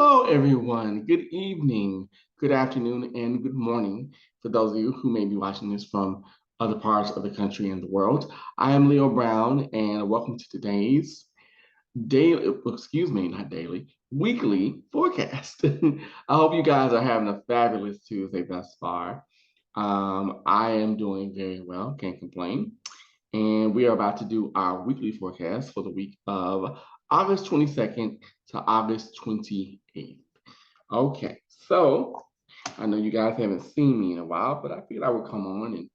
Hello, everyone. Good evening, good afternoon, and good morning for those of you who may be watching this from other parts of the country and the world. I am Leo Brown, and welcome to today's daily, excuse me, not daily, weekly forecast. I hope you guys are having a fabulous Tuesday thus far. I am doing very well, can't complain. And we are about to do our weekly forecast for the week of August 22nd to August 28th. Okay, so I know you guys haven't seen me in a while, but I figured I would come on and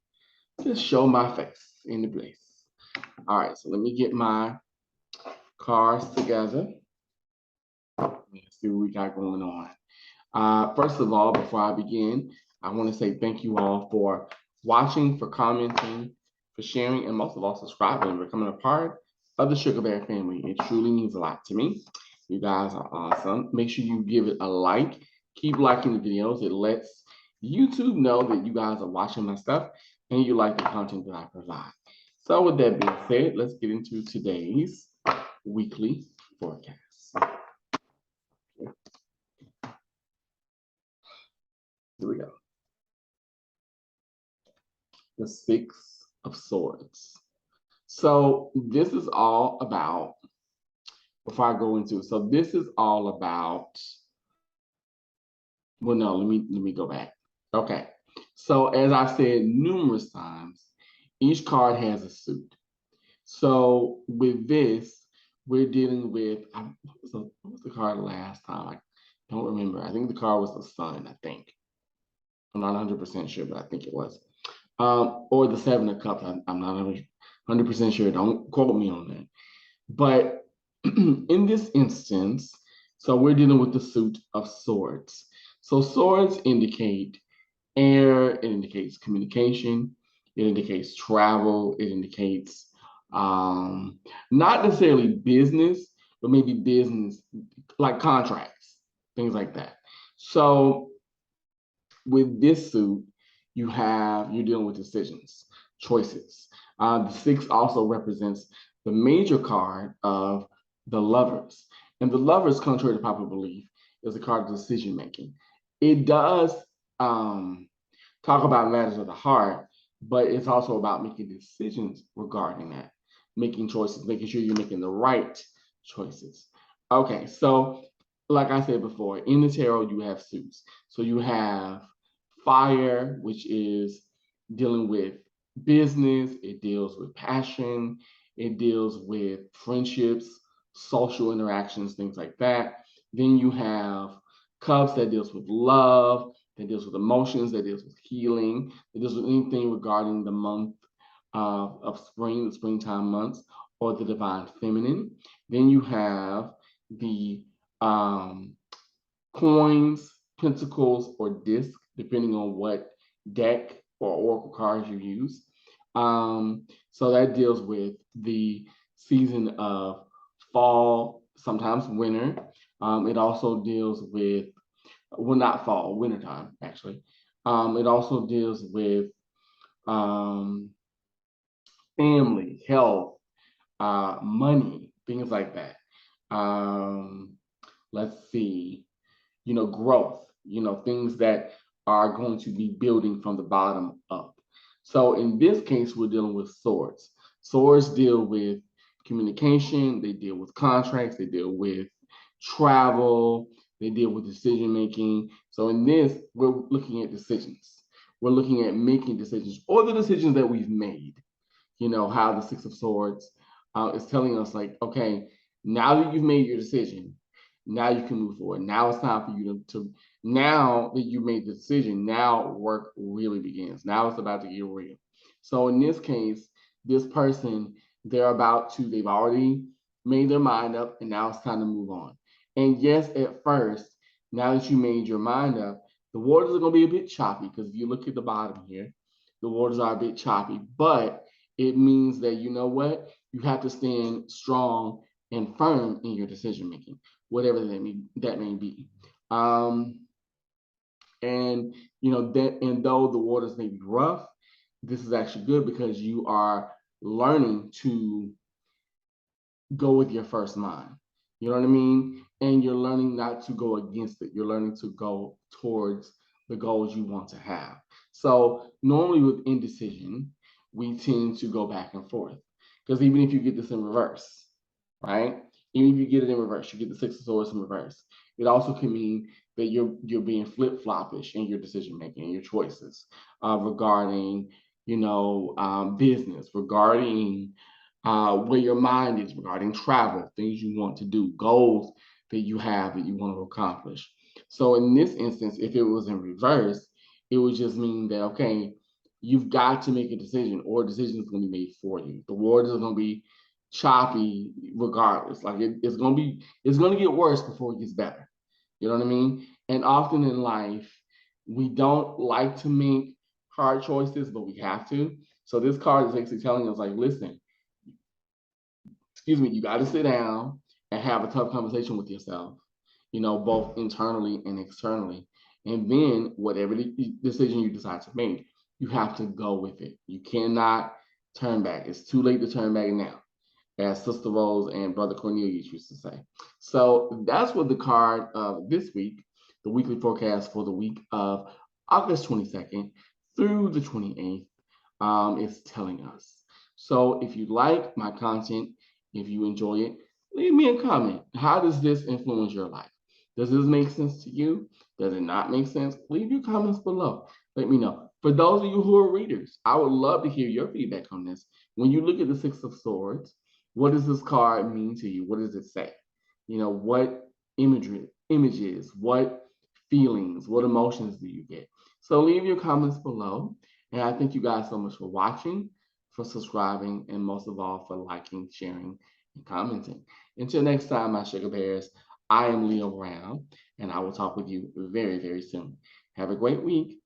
just show my face in the place. All right, so let me get my cards together. Let's see what we got going on. First of all, before I begin, I want to say thank you all for watching, for commenting, for sharing, and most of all, subscribing and becoming a part of the Sugar Bear family. It truly means a lot to me. You guys are awesome. Make sure you give it a like. Keep liking the videos. It lets YouTube know that you guys are watching my stuff and you like the content that I provide. So with that being said, let's get into today's weekly forecast. Here we go. The Six of Swords. So this is all about, before I go into it, so this is all about, well, no, let me go back. Okay. So as I've said numerous times, each card has a suit. So with this, we're dealing with, what was the card last time? I don't remember. I think the card was the Sun, I think. I'm not 100% sure, but I think it was. Or the Seven of Cups. I'm not 100% sure. Don't quote me on that. But in this instance, so we're dealing with the suit of swords. So swords indicate air, it indicates communication, it indicates travel, it indicates not necessarily business, but maybe business like contracts, things like that. So with this suit, you're dealing with decisions, choices. The six also represents the major card of the lovers. And the lovers, contrary to popular belief, is a card of decision making. It does talk about matters of the heart, but it's also about making decisions regarding that, making choices, making sure you're making the right choices. Okay, so like I said before, in the tarot, you have suits. So you have fire, which is dealing with business, it deals with passion, it deals with friendships, social interactions, things like that. Then you have cups that deals with love, that deals with emotions, that deals with healing, that deals with anything regarding the month of spring, the springtime months, or the divine feminine. Then you have the coins, pentacles, or disc, depending on what deck or oracle cards you use. So that deals with the season of fall, sometimes winter. It also deals with, well, not fall, wintertime, actually. It also deals with family, health, money, things like that. Let's see, growth, things that are going to be building from the bottom up. So in this case, we're dealing with swords. Swords deal with communication, they deal with contracts, they deal with travel, they deal with decision making. So in this, we're looking at decisions. We're looking at making decisions or the decisions that we've made. How the Six of Swords is telling us, like, okay, now that you've made your decision, now you can move forward. Now it's time for you to now that you made the decision, now work really begins. Now it's about to get real. So in this case, this person, they've already made their mind up, and now it's time to move on. And yes, at first, now that you made your mind up, the waters are going to be a bit choppy, because if you look at the bottom here, the waters are a bit choppy, but it means that, you know what, you have to stand strong and firm in your decision making, whatever that may be. And though the waters may be rough, this is actually good because you are learning to go with your first mind. You know what I mean? And you're learning not to go against it. You're learning to go towards the goals you want to have. So normally with indecision, we tend to go back and forth. Because even if you get this in reverse, right? Even if you get it in reverse, you get the Six of Swords in reverse. It also can mean that you're being flip floppish in your decision making and your choices regarding business, regarding where your mind is, regarding travel, things you want to do, goals that you have that you want to accomplish. So in this instance, if it was in reverse, it would just mean that okay, you've got to make a decision, or a decision is going to be made for you. The waters are going to be choppy regardless. Like it's going to get worse before it gets better. You know what I mean? And often in life, we don't like to make hard choices, but we have to. So this card is basically telling us, like, listen, excuse me, you got to sit down and have a tough conversation with yourself, both internally and externally. And then whatever the decision you decide to make, you have to go with it. You cannot turn back. It's too late to turn back now, as Sister Rose and Brother Cornelius used to say. So that's what the card of this week, the weekly forecast for the week of August 22nd through the 28th, is telling us. So if you like my content, if you enjoy it, leave me a comment. How does this influence your life? Does this make sense to you? Does it not make sense? Leave your comments below. Let me know. For those of you who are readers, I would love to hear your feedback on this. When you look at the Six of Swords, what does this card mean to you? What does it say? What images, what feelings, what emotions do you get? So leave your comments below. And I thank you guys so much for watching, for subscribing, and most of all for liking, sharing, and commenting. Until next time, my sugar bears, I am Leo Brown, and I will talk with you very, very soon. Have a great week.